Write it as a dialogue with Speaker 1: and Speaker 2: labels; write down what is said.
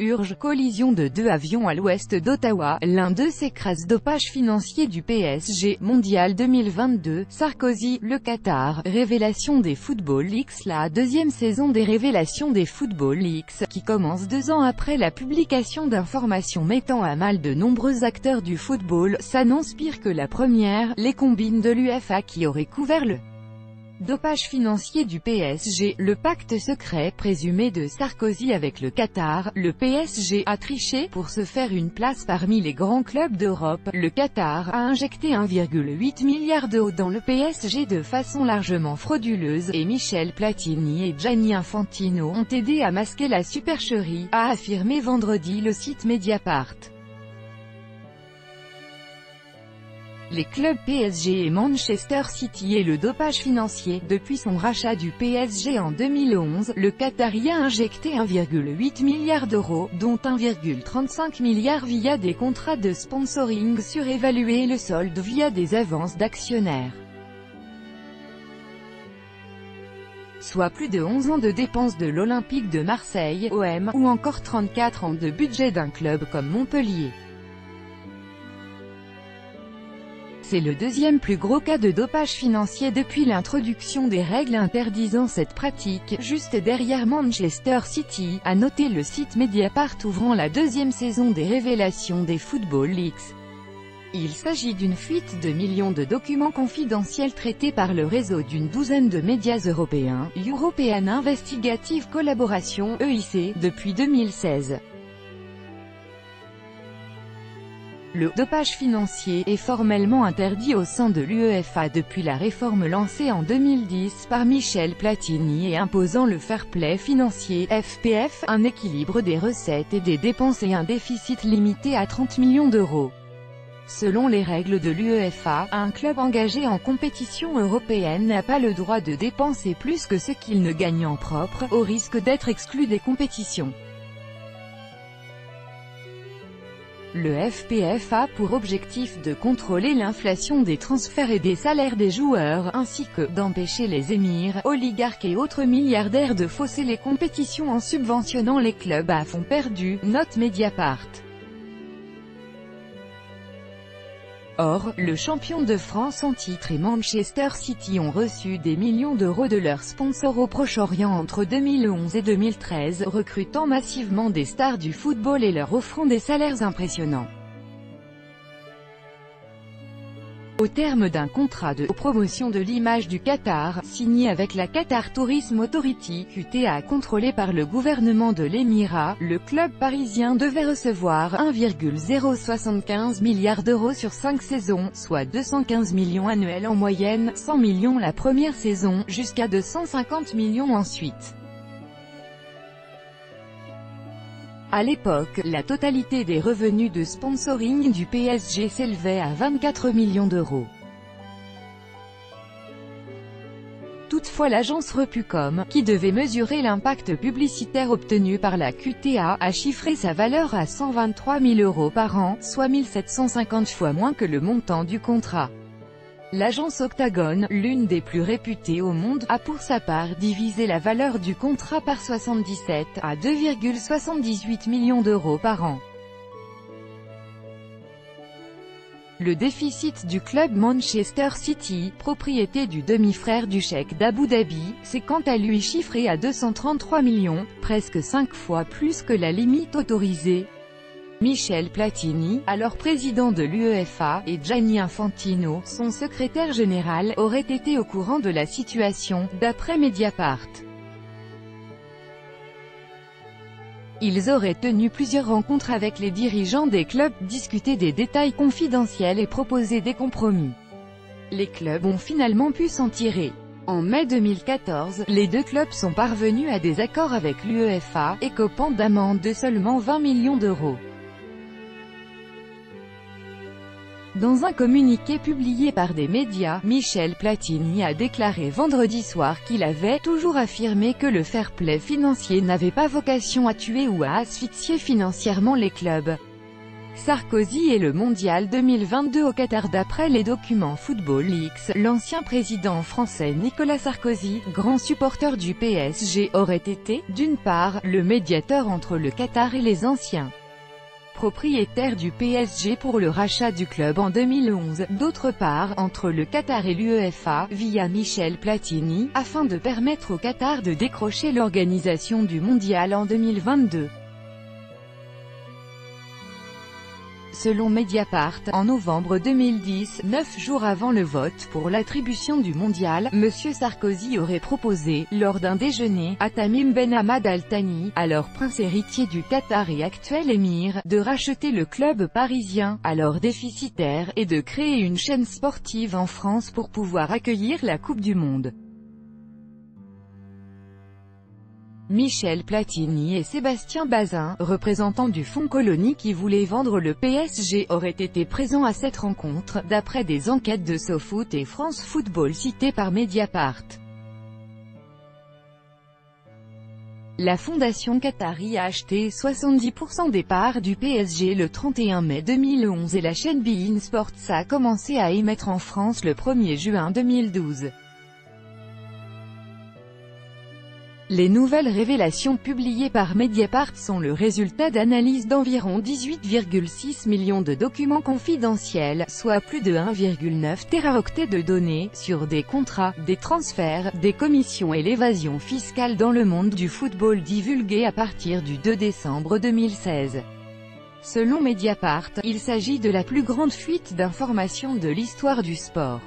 Speaker 1: Urge, collision de deux avions à l'ouest d'Ottawa, l'un d'eux s'écrase. Dopage financier du PSG, Mondial 2022, Sarkozy, le Qatar, révélation des Football Leaks. La deuxième saison des révélations des Football Leaks, qui commence 2 ans après la publication d'informations mettant à mal de nombreux acteurs du football, s'annonce pire que la première. Les combines de l'UEFA qui auraient couvert le dopage financier du PSG, le pacte secret présumé de Sarkozy avec le Qatar. Le PSG a triché pour se faire une place parmi les grands clubs d'Europe. Le Qatar a injecté 1,8 milliard d'euros dans le PSG de façon largement frauduleuse, et Michel Platini et Gianni Infantino ont aidé à masquer la supercherie, a affirmé vendredi le site Mediapart. Les clubs PSG et Manchester City et le dopage financier. Depuis son rachat du PSG en 2011, le Qatari a injecté 1,8 milliard d'euros, dont 1,35 milliard via des contrats de sponsoring surévalués et le solde via des avances d'actionnaires. Soit plus de 11 ans de dépenses de l'Olympique de Marseille, OM, ou encore 34 ans de budget d'un club comme Montpellier. C'est le deuxième plus gros cas de dopage financier depuis l'introduction des règles interdisant cette pratique, juste derrière Manchester City, a noté le site Mediapart ouvrant la deuxième saison des révélations des Football Leaks. Il s'agit d'une fuite de millions de documents confidentiels traités par le réseau d'une douzaine de médias européens, European Investigative Collaboration, EIC, depuis 2016. Le dopage financier est formellement interdit au sein de l'UEFA depuis la réforme lancée en 2010 par Michel Platini et imposant le fair play financier, FPF, un équilibre des recettes et des dépenses et un déficit limité à 30 millions d'euros. Selon les règles de l'UEFA, un club engagé en compétition européenne n'a pas le droit de dépenser plus que ce qu'il ne gagne en propre, au risque d'être exclu des compétitions. Le FPF a pour objectif de contrôler l'inflation des transferts et des salaires des joueurs, ainsi que d'empêcher les émirs, oligarques et autres milliardaires de fausser les compétitions en subventionnant les clubs à fonds perdus, note Mediapart. Or, le champion de France en titre et Manchester City ont reçu des millions d'euros de leurs sponsors au Proche-Orient entre 2011 et 2013, recrutant massivement des stars du football et leur offrant des salaires impressionnants. Au terme d'un contrat de promotion de l'image du Qatar, signé avec la Qatar Tourism Authority, QTA contrôlée par le gouvernement de l'Émirat, le club parisien devait recevoir 1,075 milliard d'euros sur 5 saisons, soit 215 millions annuels en moyenne, 100 millions la première saison, jusqu'à 250 millions ensuite. À l'époque, la totalité des revenus de sponsoring du PSG s'élevait à 24 millions d'euros. Toutefois l'agence Repucom, qui devait mesurer l'impact publicitaire obtenu par la QTA, a chiffré sa valeur à 123 000 euros par an, soit 1750 fois moins que le montant du contrat. L'agence Octagon, l'une des plus réputées au monde, a pour sa part divisé la valeur du contrat par 77, à 2,78 millions d'euros par an. Le déficit du club Manchester City, propriété du demi-frère du cheikh d'Abu Dhabi, s'est quant à lui chiffré à 233 millions, presque 5 fois plus que la limite autorisée. Michel Platini, alors président de l'UEFA, et Gianni Infantino, son secrétaire général, auraient été au courant de la situation, d'après Mediapart. Ils auraient tenu plusieurs rencontres avec les dirigeants des clubs, discuté des détails confidentiels et proposé des compromis. Les clubs ont finalement pu s'en tirer. En mai 2014, les deux clubs sont parvenus à des accords avec l'UEFA, écopant d'amendes de seulement 20 millions d'euros. Dans un communiqué publié par des médias, Michel Platini a déclaré vendredi soir qu'il avait toujours affirmé que le fair play financier n'avait pas vocation à tuer ou à asphyxier financièrement les clubs. Sarkozy et le Mondial 2022 au Qatar. D'après les documents Football Leaks, l'ancien président français Nicolas Sarkozy, grand supporter du PSG, aurait été, d'une part, le médiateur entre le Qatar et les anciens propriétaires du PSG pour le rachat du club en 2011, d'autre part, entre le Qatar et l'UEFA, via Michel Platini, afin de permettre au Qatar de décrocher l'organisation du Mondial en 2022. Selon Mediapart, en novembre 2010, 9 jours avant le vote pour l'attribution du mondial, M. Sarkozy aurait proposé, lors d'un déjeuner, à Tamim Ben Hamad Al Thani, alors prince héritier du Qatar et actuel émir, de racheter le club parisien, alors déficitaire, et de créer une chaîne sportive en France pour pouvoir accueillir la Coupe du Monde. Michel Platini et Sébastien Bazin, représentants du fonds Colonie qui voulait vendre le PSG, auraient été présents à cette rencontre, d'après des enquêtes de SoFoot et France Football citées par Mediapart. La fondation qatari a acheté 70% des parts du PSG le 31 mai 2011 et la chaîne beIN Sports a commencé à émettre en France le 1er juin 2012. Les nouvelles révélations publiées par Mediapart sont le résultat d'analyses d'environ 18,6 millions de documents confidentiels, soit plus de 1,9 téraoctets de données, sur des contrats, des transferts, des commissions et l'évasion fiscale dans le monde du football divulgués à partir du 2 décembre 2016. Selon Mediapart, il s'agit de la plus grande fuite d'informations de l'histoire du sport.